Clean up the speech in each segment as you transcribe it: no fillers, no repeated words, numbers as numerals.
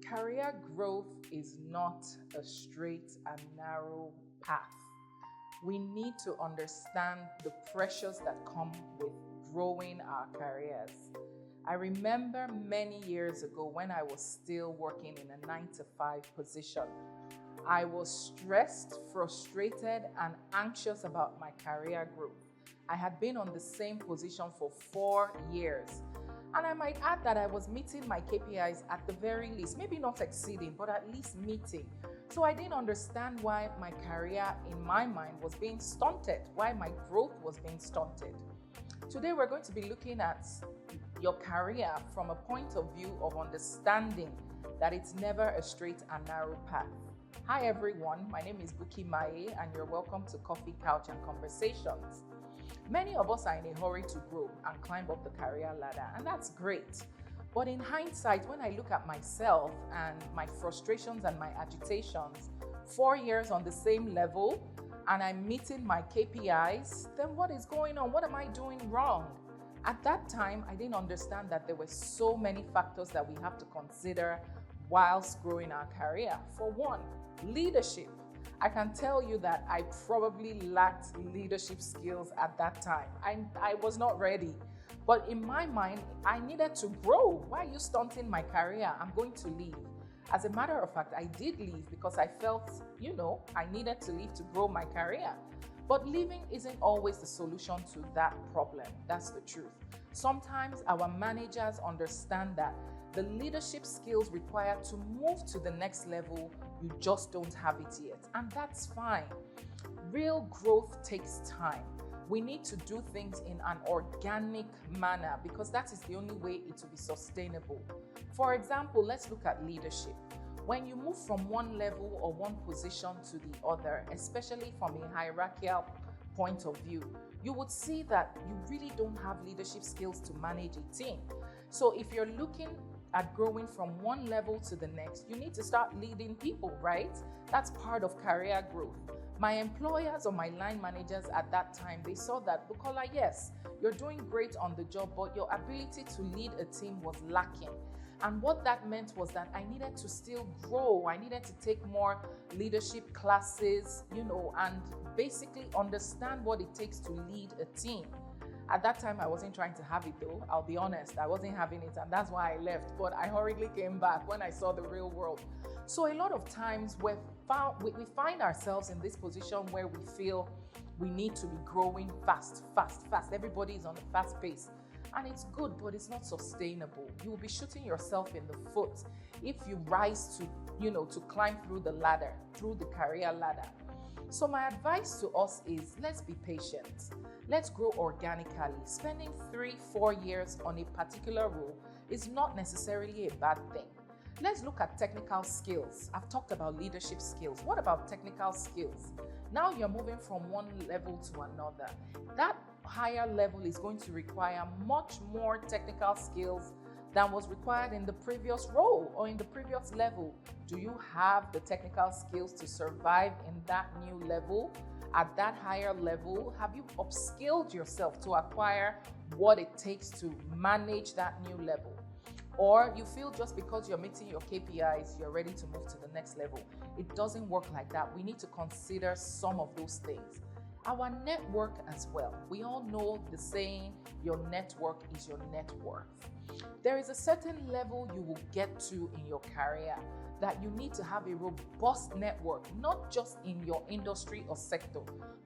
Career growth is not a straight and narrow path. We need to understand the pressures that come with growing our careers. I remember many years ago when I was still working in a 9 to 5 position. I was stressed, frustrated, and anxious about my career growth. I had been on the same position for 4 years. And I might add that I was meeting my KPIs at the very least, maybe not exceeding, but at least meeting. So I didn't understand why my career, in my mind, was being stunted, why my growth was being stunted. Today, we're going to be looking at your career from a point of view of understanding that it's never a straight and narrow path. Hi everyone, my name is Bukky and you're welcome to Coffee, Couch and Conversations. Many of us are in a hurry to grow and climb up the career ladder, and that's great. But in hindsight, when I look at myself and my frustrations and my agitations, 4 years on the same level, and I'm meeting my KPIs, then what is going on? What am I doing wrong? At that time, I didn't understand that there were so many factors that we have to consider whilst growing our career. For one, leadership. I can tell you that I probably lacked leadership skills at that time. I was not ready. But in my mind, I needed to grow. Why are you stunting my career? I'm going to leave. As a matter of fact, I did leave because I felt, I needed to leave to grow my career. But leaving isn't always the solution to that problem. That's the truth. Sometimes our managers understand that the leadership skills required to move to the next level, you just don't have it yet. And that's fine. Real growth takes time. We need to do things in an organic manner because that is the only way it will be sustainable. For example, let's look at leadership. When you move from one level or one position to the other, especially from a hierarchical point of view, you would see that you really don't have leadership skills to manage a team. So if you're looking at growing from one level to the next, you need to start leading people, right? That's part of career growth. My employers or my line managers at that time, they saw that, Bukola, yes, you're doing great on the job, but your ability to lead a team was lacking. And what that meant was that I needed to still grow. I needed to take more leadership classes, and basically understand what it takes to lead a team. At that time, I wasn't trying to have it though. I'll be honest, I wasn't having it, and that's why I left. But I hurriedly came back when I saw the real world. So a lot of times we find ourselves in this position where we feel we need to be growing fast. Everybody is on a fast pace. And it's good, but it's not sustainable. You will be shooting yourself in the foot if you rise to climb through the ladder, through the career ladder. So my advice to us is, let's be patient. Let's grow organically. Spending 3-4 years on a particular role is not necessarily a bad thing. Let's look at technical skills. I've talked about leadership skills. What about technical skills? Now you're moving from one level to another. That higher level is going to require much more technical skills than was required in the previous role or in the previous level. Do you have the technical skills to survive in that new level? At that higher level, have you upskilled yourself to acquire what it takes to manage that new level? Or you feel just because you're meeting your KPIs, you're ready to move to the next level. It doesn't work like that. We need to consider some of those things. Our network as well. We all know the saying, your network is your net worth. There is a certain level you will get to in your career that you need to have a robust network, not just in your industry or sector,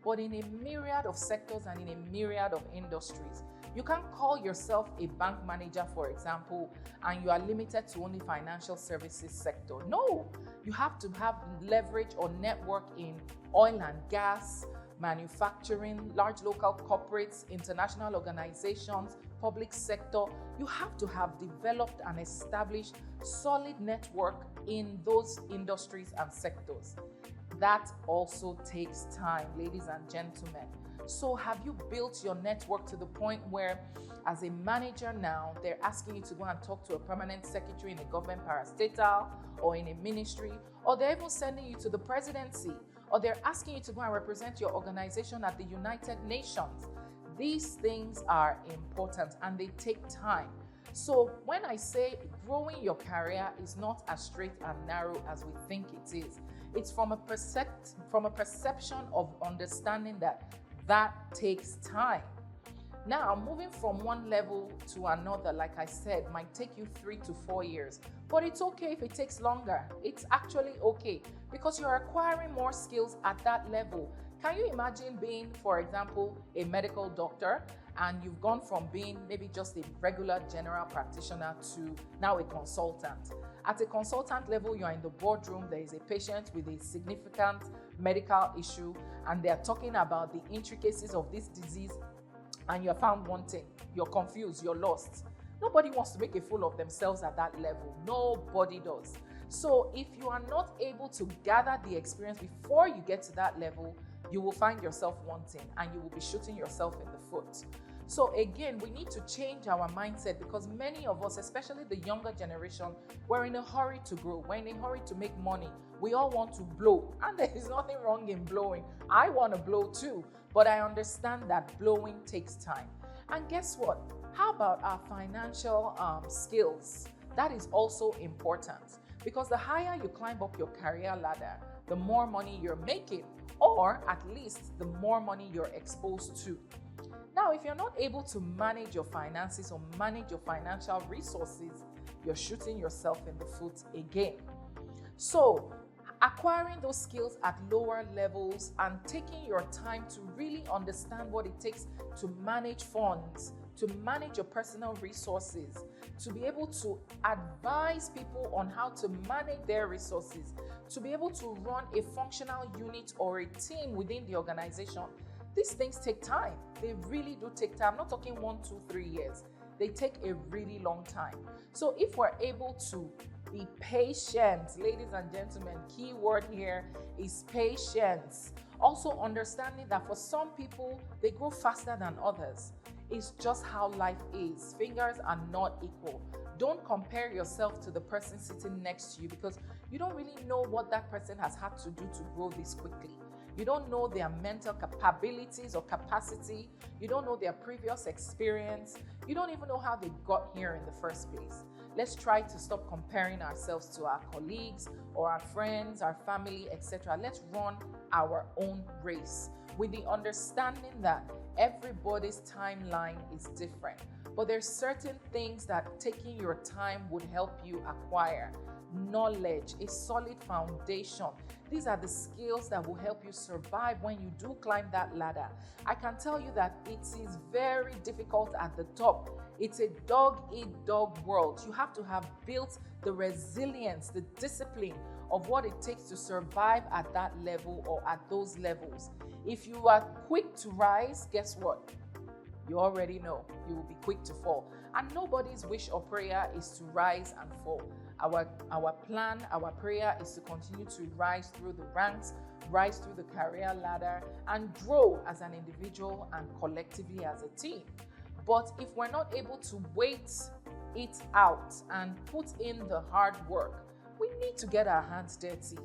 but in a myriad of sectors and in a myriad of industries. You can't call yourself a bank manager, for example, and you are limited to only financial services sector. No, you have to have leverage or network in oil and gas, manufacturing, large local corporates, international organizations, public sector. You have to have developed and established solid network in those industries and sectors. That also takes time, ladies and gentlemen. So have you built your network to the point where, as a manager now, they're asking you to go and talk to a permanent secretary in a government parastatal or in a ministry, or they're even sending you to the presidency, or they're asking you to go and represent your organization at the United Nations? These things are important and they take time. So when I say growing your career is not as straight and narrow as we think it is, it's from a perception of understanding that takes time. Now, moving from one level to another, like I said, might take you 3 to 4 years, but it's okay if it takes longer. It's actually okay because you're acquiring more skills at that level. Can you imagine being, for example, a medical doctor, and you've gone from being maybe just a regular general practitioner to now a consultant? At a consultant level, you're in the boardroom, there is a patient with a significant medical issue, and they're talking about the intricacies of this disease, and you're found wanting, you're confused, you're lost. Nobody wants to make a fool of themselves at that level. Nobody does. So if you are not able to gather the experience before you get to that level, you will find yourself wanting and you will be shooting yourself in the foot. So again, we need to change our mindset because many of us, especially the younger generation, we're in a hurry to grow. We're in a hurry to make money. We all want to blow, and there is nothing wrong in blowing. I want to blow too, but I understand that blowing takes time. And guess what? How about our financial skills? That is also important because the higher you climb up your career ladder, the more money you're making, or at least the more money you're exposed to. Now, if you're not able to manage your finances or manage your financial resources, you're shooting yourself in the foot again. So, acquiring those skills at lower levels and taking your time to really understand what it takes to manage funds, to manage your personal resources, to be able to advise people on how to manage their resources, to be able to run a functional unit or a team within the organization. These things take time. They really do take time. I'm not talking 1, 2, 3 years. They take a really long time. So if we're able to be patient, ladies and gentlemen, key word here is patience. Also understanding that for some people, they grow faster than others. It's just how life is. Fingers are not equal. Don't compare yourself to the person sitting next to you because you don't really know what that person has had to do to grow this quickly. You don't know their mental capabilities or capacity. You don't know their previous experience. You don't even know how they got here in the first place. Let's try to stop comparing ourselves to our colleagues or our friends, our family, etc. Let's run our own race with the understanding that everybody's timeline is different. But there's certain things that taking your time would help you acquire. Knowledge, a solid foundation. These are the skills that will help you survive when you do climb that ladder. I can tell you that it is very difficult at the top. It's a dog-eat-dog world. You have to have built the resilience, the discipline of what it takes to survive at that level or at those levels. If you are quick to rise, guess what? You already know you will be quick to fall. And nobody's wish or prayer is to rise and fall. Our plan, our prayer is to continue to rise through the ranks, rise through the career ladder, and grow as an individual and collectively as a team. But if we're not able to wait it out and put in the hard work, we need to get our hands dirty.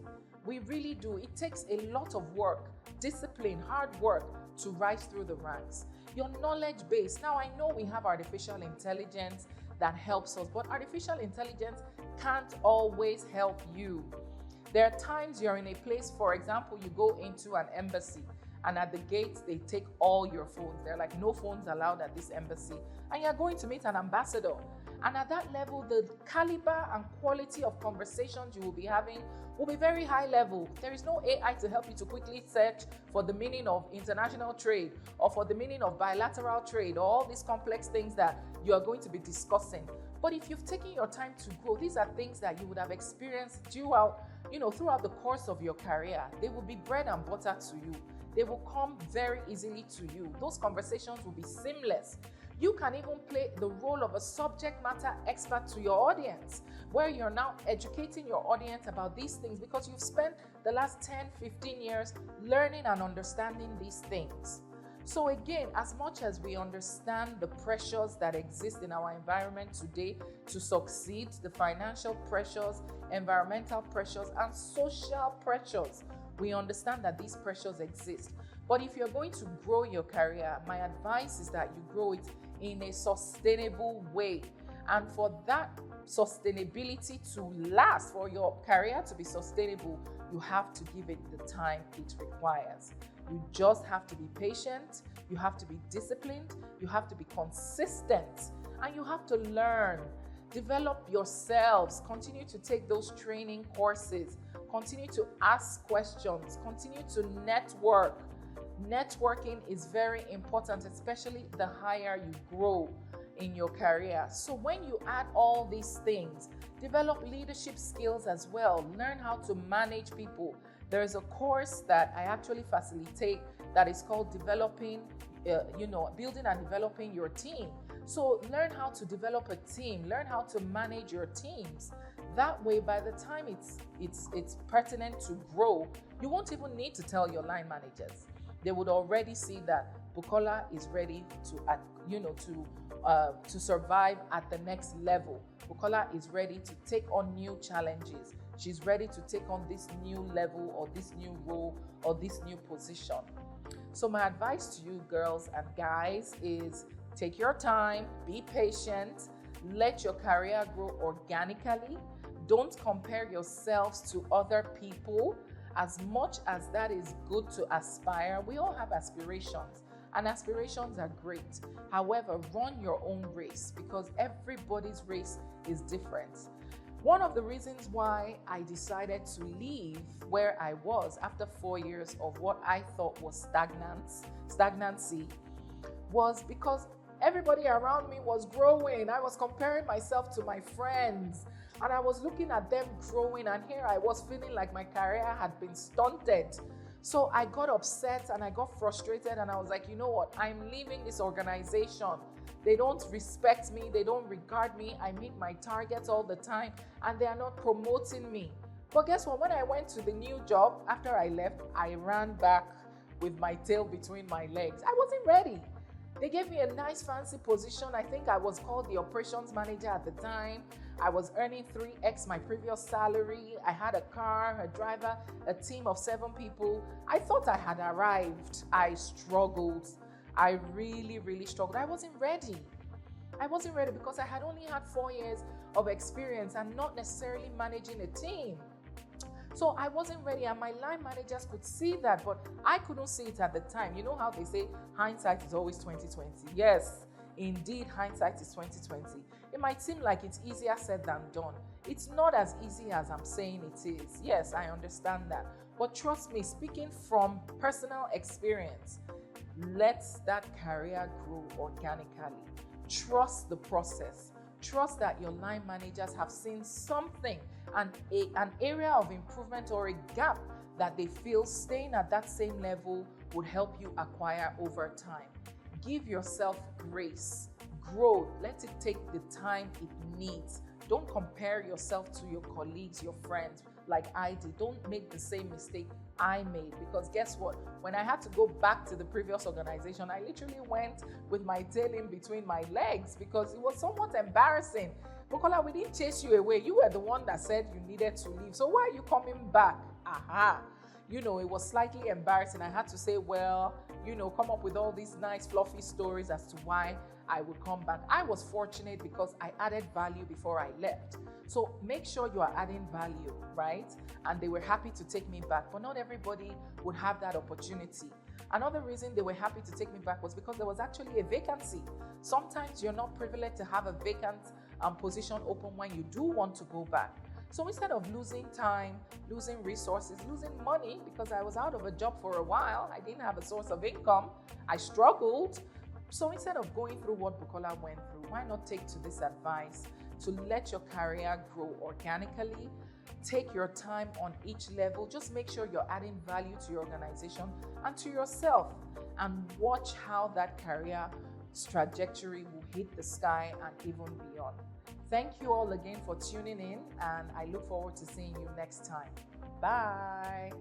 We really do. It takes a lot of work, discipline, hard work to rise through the ranks. Your knowledge base. Now, I know we have artificial intelligence that helps us, but artificial intelligence can't always help you. There are times you're in a place, for example, you go into an embassy and at the gates, they take all your phones. They're like, no phones allowed at this embassy. And you're going to meet an ambassador. And at that level, the caliber and quality of conversations you will be having will be very high level. There is no AI to help you to quickly search for the meaning of international trade or for the meaning of bilateral trade or all these complex things that you are going to be discussing. But if you've taken your time to grow, these are things that you would have experienced throughout the course of your career. They will be bread and butter to you. They will come very easily to you. Those conversations will be seamless. You can even play the role of a subject matter expert to your audience, where you're now educating your audience about these things because you've spent the last 10, 15 years learning and understanding these things. So again, as much as we understand the pressures that exist in our environment today to succeed, the financial pressures, environmental pressures, and social pressures, we understand that these pressures exist. But if you're going to grow your career, my advice is that you grow it in a sustainable way. And for that sustainability to last, for your career to be sustainable, you have to give it the time it requires. You just have to be patient, you have to be disciplined, you have to be consistent, and you have to learn. Develop yourselves, continue to take those training courses, continue to ask questions, continue to network. Networking is very important, especially the higher you grow in your career. So when you add all these things, develop leadership skills as well. Learn how to manage people. There is a course that I actually facilitate that is called building and developing your team. So learn how to develop a team, learn how to manage your teams. That way, by the time it's pertinent to grow, you won't even need to tell your line managers. They would already see that Bukola is ready to survive at the next level. Bukola is ready to take on new challenges. She's ready to take on this new level or this new role or this new position. So my advice to you girls and guys is take your time, be patient, let your career grow organically. Don't compare yourselves to other people. As much as that is good to aspire, we all have aspirations, and aspirations are great. However, run your own race because everybody's race is different. One of the reasons why I decided to leave where I was after 4 years of what I thought was stagnancy was because everybody around me was growing. I was comparing myself to my friends and I was looking at them growing, and here I was feeling like my career had been stunted. So I got upset and I got frustrated and I was like, you know what? I'm leaving this organization. They don't respect me. They don't regard me. I meet my targets all the time and they are not promoting me. But guess what? When I went to the new job, after I left, I ran back with my tail between my legs. I wasn't ready. They gave me a nice fancy position. I think I was called the operations manager at the time. I was earning 3x my previous salary. I had a car, a driver, a team of 7 people. I thought I had arrived. I struggled. I really, really struggled. I wasn't ready. I wasn't ready because I had only had 4 years of experience and not necessarily managing a team. So I wasn't ready, and my line managers could see that, but I couldn't see it at the time. You know how they say hindsight is always 2020. Yes, indeed, hindsight is 2020. It might seem like it's easier said than done. It's not as easy as I'm saying it is. Yes, I understand that. But trust me, speaking from personal experience, let that career grow organically. Trust the process. Trust that your line managers have seen something, and an area of improvement or a gap that they feel staying at that same level would help you acquire over time. Give yourself grace. Grow. Let it take the time it needs. Don't compare yourself to your colleagues, your friends, like I did. Don't make the same mistake I made, because guess what? When I had to go back to the previous organization, I literally went with my tail in between my legs because it was somewhat embarrassing. Bukola, we didn't chase you away. You were the one that said you needed to leave. So why are you coming back? Aha. It was slightly embarrassing. I had to say, come up with all these nice fluffy stories as to why I would come back. I was fortunate because I added value before I left. So make sure you are adding value, right? And they were happy to take me back, but not everybody would have that opportunity. Another reason they were happy to take me back was because there was actually a vacancy. Sometimes you're not privileged to have a vacant position open when you do want to go back. So instead of losing time, losing resources, losing money, because I was out of a job for a while, I didn't have a source of income, I struggled. So instead of going through what Bukola went through, why not take to this advice to let your career grow organically? Take your time on each level. Just make sure you're adding value to your organization and to yourself, and watch how that career trajectory will hit the sky and even beyond. Thank you all again for tuning in, and I look forward to seeing you next time. Bye.